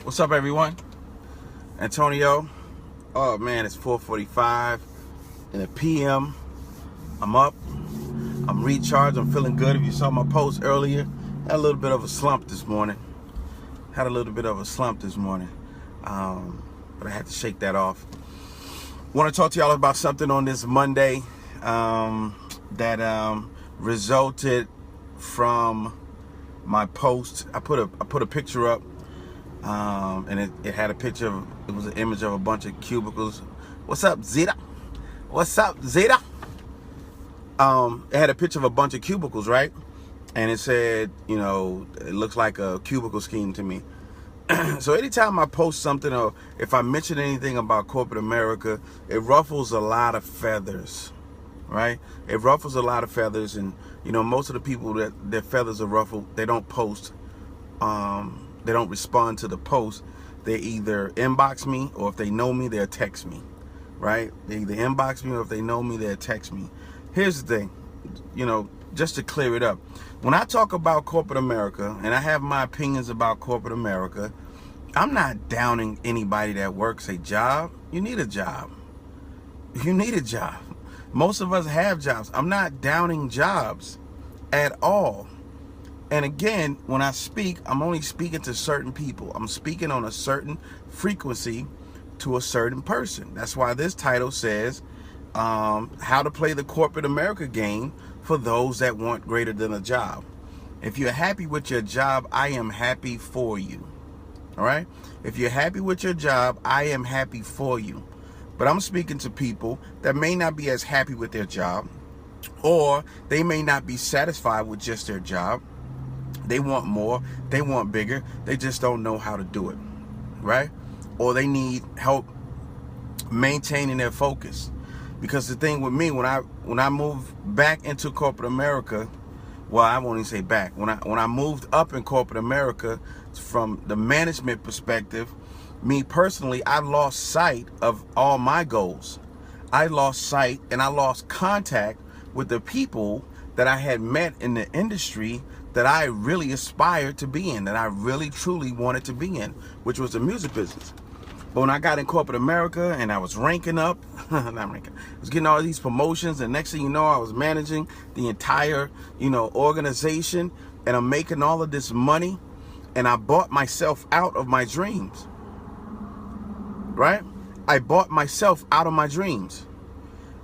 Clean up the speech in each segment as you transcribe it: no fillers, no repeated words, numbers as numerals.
What's up, everyone? Antonio. Oh man, it's 4:45 in the PM. I'm up. I'm recharged. I'm feeling good. If you saw my post earlier, had a little bit of a slump this morning. But I had to shake that off. Want to talk to y'all about something on this Monday that resulted from my post. I put a picture up. And it had a picture of, it was an image of a bunch of cubicles. What's up, Zeta? What's up, Zeta? It had a picture of a bunch of cubicles, right? And it said, you know, it looks like a cubicle scheme to me. So anytime I post something or if I mention anything about corporate America, it ruffles a lot of feathers, right? It ruffles a lot of feathers, and you know, most of the people that their feathers are ruffled, they don't post. They don't respond to the post. They either inbox me, or if they know me, they'll text me, right? They either inbox me, or if they know me, they'll text me. Here's the thing, you know, just to clear it up. When I talk about corporate America, and I have my opinions about corporate America, I'm not downing anybody that works a job. You need a job. You need a job. Most of us have jobs. I'm not downing jobs at all. And again, when I speak, I'm only speaking to certain people. I'm speaking on a certain frequency to a certain person. That's why this title says, how to play the corporate America game for those that want greater than a job. If you're happy with your job, I am happy for you. All right? If you're happy with your job, I am happy for you. But I'm speaking to people that may not be as happy with their job, or they may not be satisfied with just their job. They want more, they want bigger, they just don't know how to do it, right? Or they need help maintaining their focus. Because the thing with me, when I moved back into corporate America, well, I won't even say back. When I moved up in corporate America, from the management perspective, me personally, I lost sight of all my goals. I lost sight and I lost contact with the people that I had met in the industry that I really aspired to be in, that I really truly wanted to be in, which was the music business. But when I got in corporate America and I was ranking up, I was getting all these promotions, and next thing you know, I was managing the entire, you know, organization, and I'm making all of this money, and I bought myself out of my dreams, right? I bought myself out of my dreams.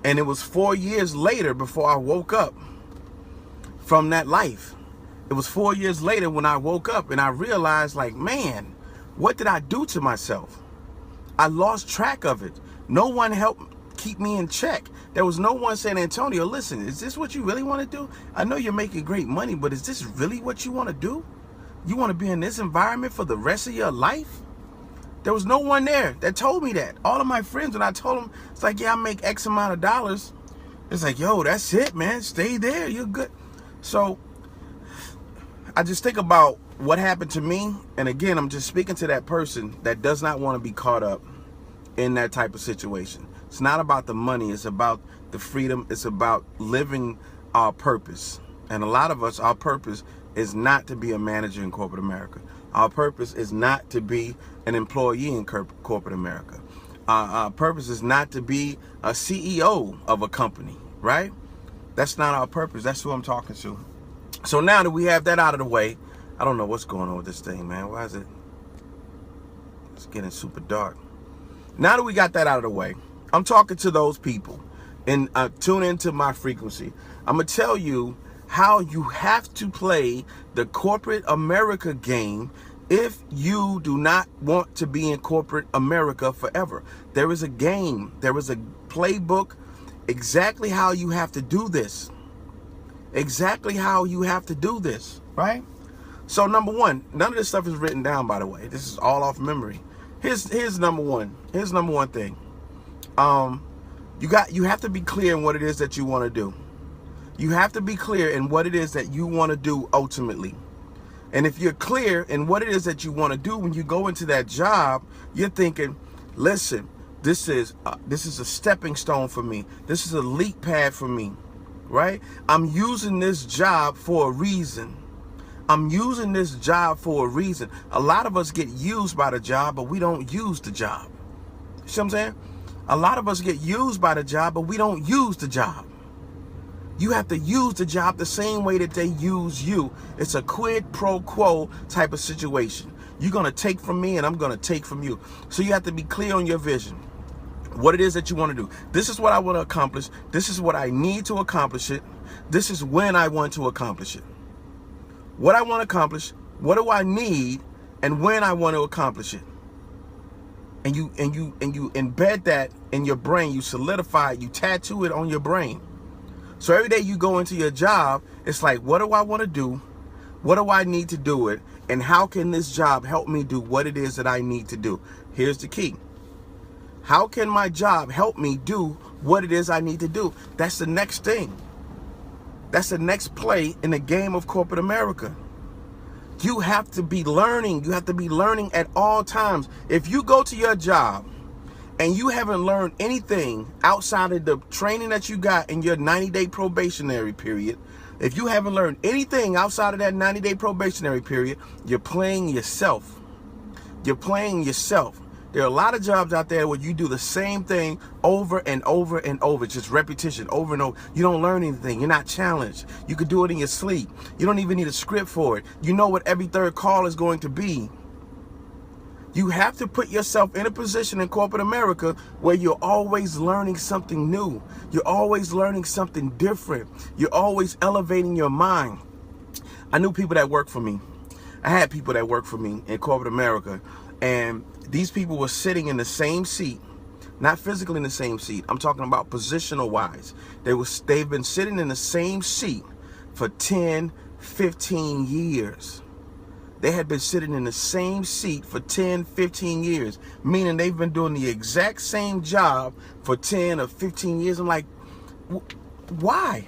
And it was 4 years later before I woke up from that life. It was 4 years later when I woke up and I realized, like, man, what did I do to myself? I lost track of it. No one helped keep me in check. There was no one saying, Antonio, listen, is this what you really want to do? I know you're making great money, but is this really what you want to do? You want to be in this environment for the rest of your life? There was no one there that told me that. All of my friends, when I told them, it's like, yeah, I make X amount of dollars. It's like, yo, that's it, man. Stay there. You're good. So I just think about what happened to me. And again, I'm just speaking to that person that does not want to be caught up in that type of situation. It's not about the money. It's about the freedom. It's about living our purpose. And a lot of us, our purpose is not to be a manager in corporate America. Our purpose is not to be an employee in corporate America. Our purpose is not to be a CEO of a company, right? That's not our purpose. That's who I'm talking to. So now that we have that out of the way, I don't know what's going on with this thing, man. Why is it? It's getting super dark. Now that we got that out of the way, I'm talking to those people, and tune into my frequency. I'm going to tell you how you have to play the corporate America game if you do not want to be in corporate America forever. There is a game. There is a playbook, exactly how you have to do this. Exactly how you have to do this, right? So number one, none of this stuff is written down, by the way. This is all off memory. Here's number one. Here's number one thing. You have to be clear in what it is that you want to do. You have to be clear in what it is that you want to do ultimately. And if you're clear in what it is that you want to do when you go into that job, you're thinking, listen, this is a stepping stone for me. This is a leap pad for me, right? I'm using this job for a reason. I'm using this job for a reason. A lot of us get used by the job, but we don't use the job. You see what I'm saying? A lot of us get used by the job, but we don't use the job. You have to use the job the same way that they use you. It's a quid pro quo type of situation. You're going to take from me and I'm going to take from you. So you have to be clear on your vision. What it is that you want to do. This is what I want to accomplish. This is what I need to accomplish it. This is when I want to accomplish it. What I want to accomplish, what do I need, and when I want to accomplish it. And you embed that in your brain, you solidify it, you tattoo it on your brain. So every day you go into your job, it's like, what do I want to do? What do I need to do it? And how can this job help me do what it is that I need to do? Here's the key. How can my job help me do what it is I need to do? That's the next thing. That's the next play in the game of corporate America. You have to be learning. You have to be learning at all times. If you go to your job and you haven't learned anything outside of the training that you got in your 90-day probationary period, if you haven't learned anything outside of that 90-day probationary period, you're playing yourself. You're playing yourself. There are a lot of jobs out there where you do the same thing over and over and over, just repetition over and over. You don't learn anything. You're not challenged. You could do it in your sleep. You don't even need a script for it. You know what every third call is going to be. You have to put yourself in a position in corporate America where you're always learning something new. You're always learning something different. You're always elevating your mind. I knew people that worked for me. I had people that worked for me in corporate America, and these people were sitting in the same seat, not physically in the same seat. I'm talking about positional wise. They've been sitting in the same seat for 10, 15 years. They had been sitting in the same seat for 10, 15 years, meaning they've been doing the exact same job for 10 or 15 years. I'm like, why?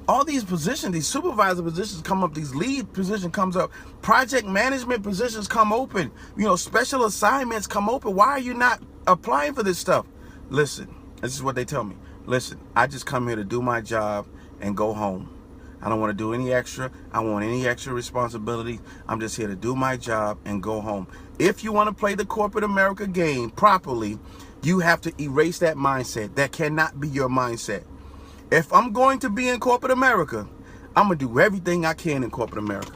All these positions, these supervisor positions come up, these lead position comes up, project management positions come open, special assignments come open. Why are you not applying for this stuff? Listen, this is what they tell me. Listen, I just come here to do my job and go home. I don't want to do any extra. I don't want any extra responsibility. I'm just here to do my job and go home. If you want to play the corporate America game properly, you have to erase that mindset. That cannot be your mindset. If I'm going to be in corporate America, I'm going to do everything I can in corporate America.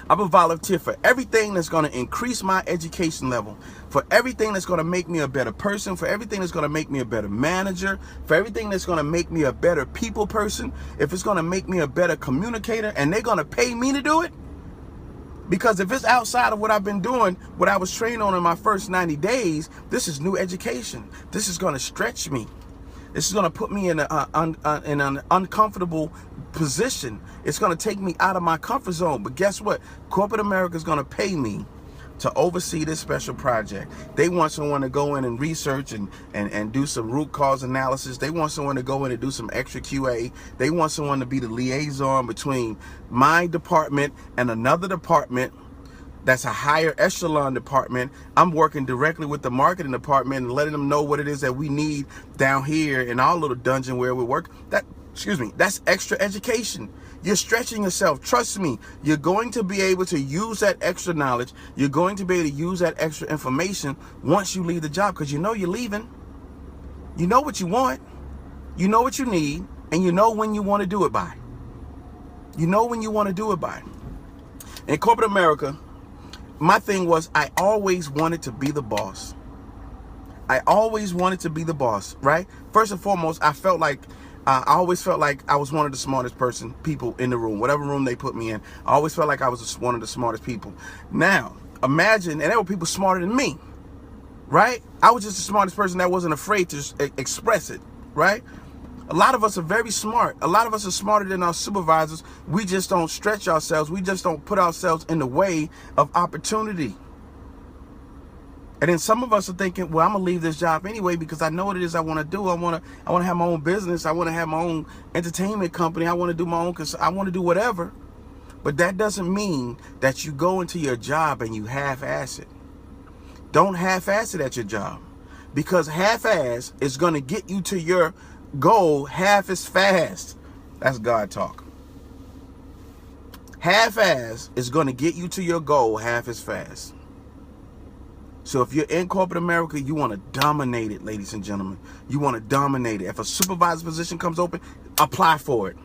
I'm going to volunteer for everything that's going to increase my education level, for everything that's going to make me a better person, for everything that's going to make me a better manager, for everything that's going to make me a better people person, if it's going to make me a better communicator, and they're going to pay me to do it. Because if it's outside of what I've been doing, what I was trained on in my first 90 days, this is new education. This is going to stretch me. This is going to put me in an uncomfortable position. It's going to take me out of my comfort zone. But guess what? Corporate America is going to pay me to oversee this special project. They want someone to go in and research and do some root cause analysis. They want someone to go in and do some extra QA. They want someone to be the liaison between my department and another department that's a higher echelon department. I'm working directly with the marketing department and letting them know what it is that we need down here in our little dungeon where we work. That's extra education. You're stretching yourself. Trust me, you're going to be able to use that extra knowledge. You're going to be able to use that extra information once you leave the job, because you know you're leaving. You know what you want. You know what you need, and you know when you want to do it by. You know when you want to do it by. In corporate America, my thing was I always wanted to be the boss. I always wanted to be the boss, right? First and foremost, I always felt like I was one of the smartest people in the room, whatever room they put me in. I always felt like I was one of the smartest people. Now, imagine, and there were people smarter than me, right? I was just the smartest person that wasn't afraid to express it, right? A lot of us are very smart. A lot of us are smarter than our supervisors. We just don't stretch ourselves. We just don't put ourselves in the way of opportunity. And then some of us are thinking, well, I'm going to leave this job anyway because I know what it is I want to do. I want to have my own business. I want to have my own entertainment company. I want to do my own, I want to do whatever. But that doesn't mean that you go into your job and you half-ass it. Don't half-ass it at your job, because half-ass is going to get you to your goal half as fast. That's God talk. Half-ass is going to get you to your goal half as fast. So if you're in corporate America, you want to dominate it, ladies and gentlemen. You want to dominate it. If a supervisor position comes open, apply for it.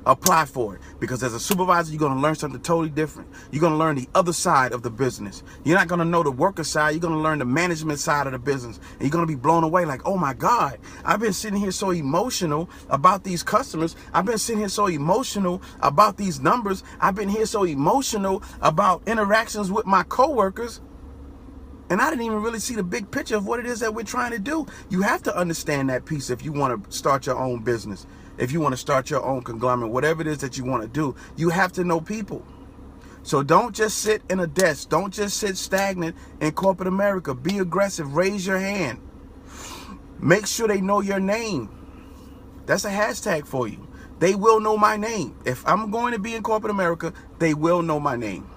Apply for it. Because as a supervisor, you're going to learn something totally different. You're going to learn the other side of the business. You're not going to know the worker side. You're going to learn the management side of the business. And you're going to be blown away like, oh my God, I've been sitting here so emotional about these customers. I've been sitting here so emotional about these numbers. I've been here so emotional about interactions with my coworkers. And I didn't even really see the big picture of what it is that we're trying to do. You have to understand that piece if you want to start your own business. If you want to start your own conglomerate, whatever it is that you want to do, you have to know people. So don't just sit in a desk. Don't just sit stagnant in corporate America. Be aggressive. Raise your hand. Make sure they know your name. That's a hashtag for you. They will know my name. If I'm going to be in corporate America, they will know my name.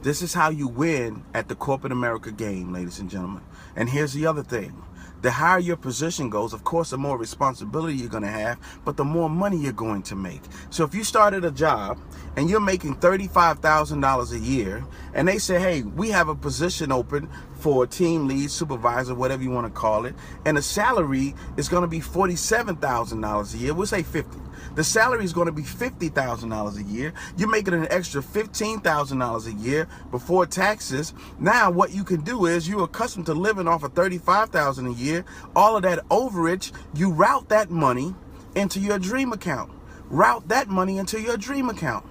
This is how you win at the corporate America game, ladies and gentlemen. And here's the other thing. The higher your position goes, of course, the more responsibility you're going to have, but the more money you're going to make. So if you started a job and you're making $35,000 a year, and they say, hey, we have a position open for team lead, supervisor, whatever you want to call it, and the salary is going to be $47,000 a year, we'll say 50. The salary is going to be $50,000 a year. You're making an extra $15,000 a year before taxes. Now what you can do is you're accustomed to living off of $35,000 a year. All of that overage, you route that money into your dream account. Route that money into your dream account.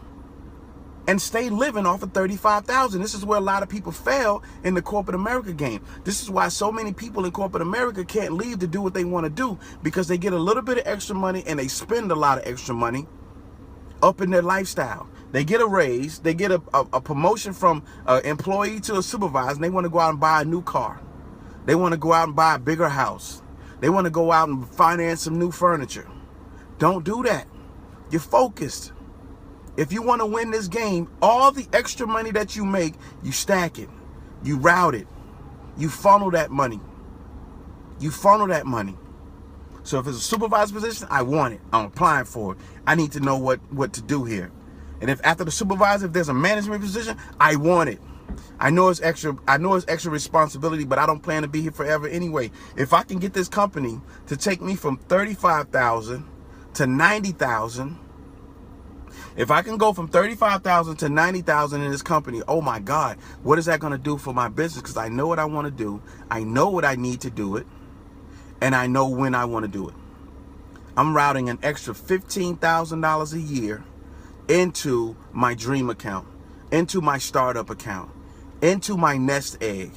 And stay living off of $35,000. This is where a lot of people fail in the corporate America game. This is why so many people in corporate America can't leave to do what they want to do, because they get a little bit of extra money and they spend a lot of extra money up in their lifestyle. They get a raise, they get a promotion from an employee to a supervisor, and they want to go out and buy a new car. They want to go out and buy a bigger house. They want to go out and finance some new furniture. Don't do that. You're focused. If you want to win this game, all the extra money that you make, you stack it, you route it, you funnel that money. You funnel that money. So if it's a supervisor position, I want it. I'm applying for it. I need to know what to do here. And if after the supervisor, if there's a management position, I want it. I know it's extra responsibility, but I don't plan to be here forever anyway. If I can get this company to take me from 35,000 to 90,000, if I can go from 35,000 to 90,000 in this company, oh my God, what is that going to do for my business? Because I know what I want to do. I know what I need to do it. And I know when I want to do it. I'm routing an extra $15,000 a year into my dream account, into my startup account, into my nest egg.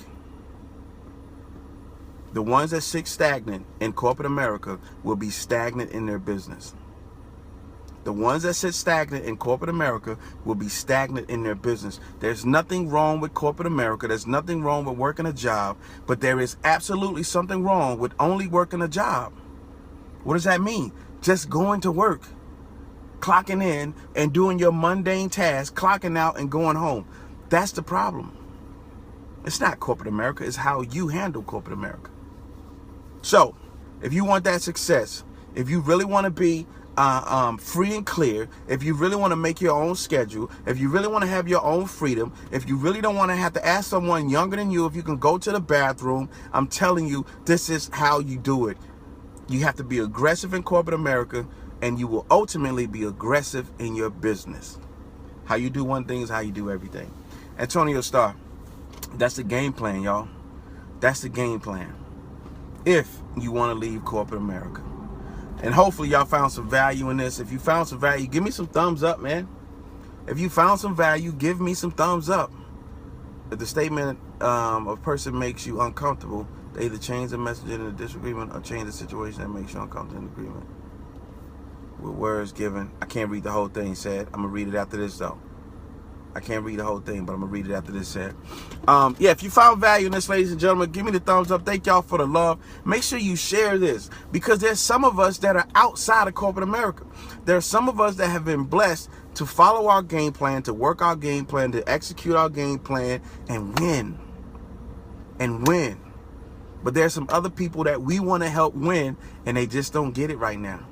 The ones that sit stagnant in corporate America will be stagnant in their business. The ones that sit stagnant in corporate America will be stagnant in their business. There's nothing wrong with corporate America. There's nothing wrong with working a job, but there is absolutely something wrong with only working a job. What does that mean? Just going to work, clocking in and doing your mundane tasks, clocking out and going home. That's the problem. It's not corporate America. It's how you handle corporate America. So if you want that success, if you really want to be free and clear, if you really want to make your own schedule, if you really want to have your own freedom, if you really don't want to have to ask someone younger than you if you can go to the bathroom, I'm telling you, this is how you do it. You have to be aggressive in corporate America, and you will ultimately be aggressive in your business. How you do one thing is how you do everything. Antonio Starr, that's the game plan, y'all. That's the game plan. If you want to leave corporate America. And hopefully y'all found some value in this. If you found some value, give me some thumbs up, man. If you found some value, give me some thumbs up. If the statement of a person makes you uncomfortable, they either change the message in a disagreement or change the situation that makes you uncomfortable in agreement. With words given. I can't read the whole thing said. I'm going to read it after this, though. I can't read the whole thing, but I'm going to read it after this said. Yeah, if you found value in this, ladies and gentlemen, give me the thumbs up. Thank y'all for the love. Make sure you share this, because there's some of us that are outside of corporate America. There are some of us that have been blessed to follow our game plan, to work our game plan, to execute our game plan and win. And win. But there's some other people that we want to help win, and they just don't get it right now.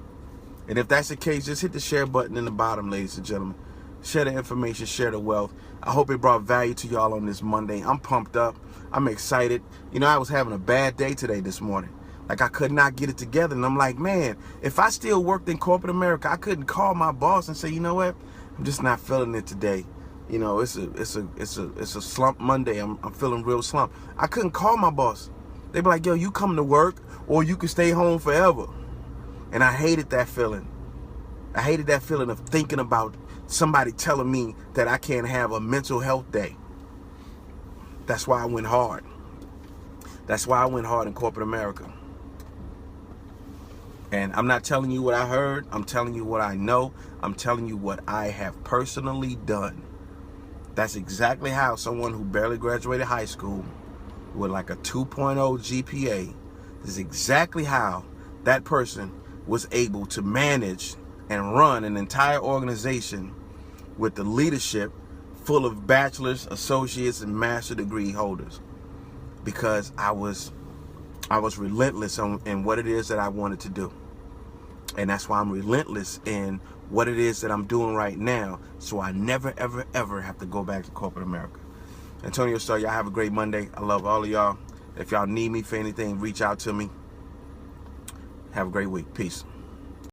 And if that's the case, just hit the share button in the bottom, ladies and gentlemen. share the information, share the wealth. I hope it brought value to y'all on this Monday. I'm pumped up. I'm excited. You know, I was having a bad day today this morning. Like, I could not get it together. And I'm like, man, if I still worked in corporate America, I couldn't call my boss and say, you know what, I'm just not feeling it today. You know, it's a slump Monday. I'm feeling real slump. I couldn't call my boss. They'd be like, yo, you come to work or you can stay home forever. And I hated that feeling. I hated that feeling of thinking about somebody telling me that I can't have a mental health day. That's why I went hard. That's why I went hard in corporate America. And I'm not telling you what I heard. I'm telling you what I know. I'm telling you what I have personally done. That's exactly how someone who barely graduated high school with like a 2.0 GPA, this is exactly how that person was able to manage and run an entire organization with the leadership full of bachelor's, associates, and master degree holders. Because I was relentless in what it is that I wanted to do. And that's why I'm relentless in what it is that I'm doing right now, so I never, ever, ever have to go back to corporate America. Antonio Star, y'all have a great Monday. I love all of y'all. If y'all need me for anything, reach out to me. Have a great week. Peace.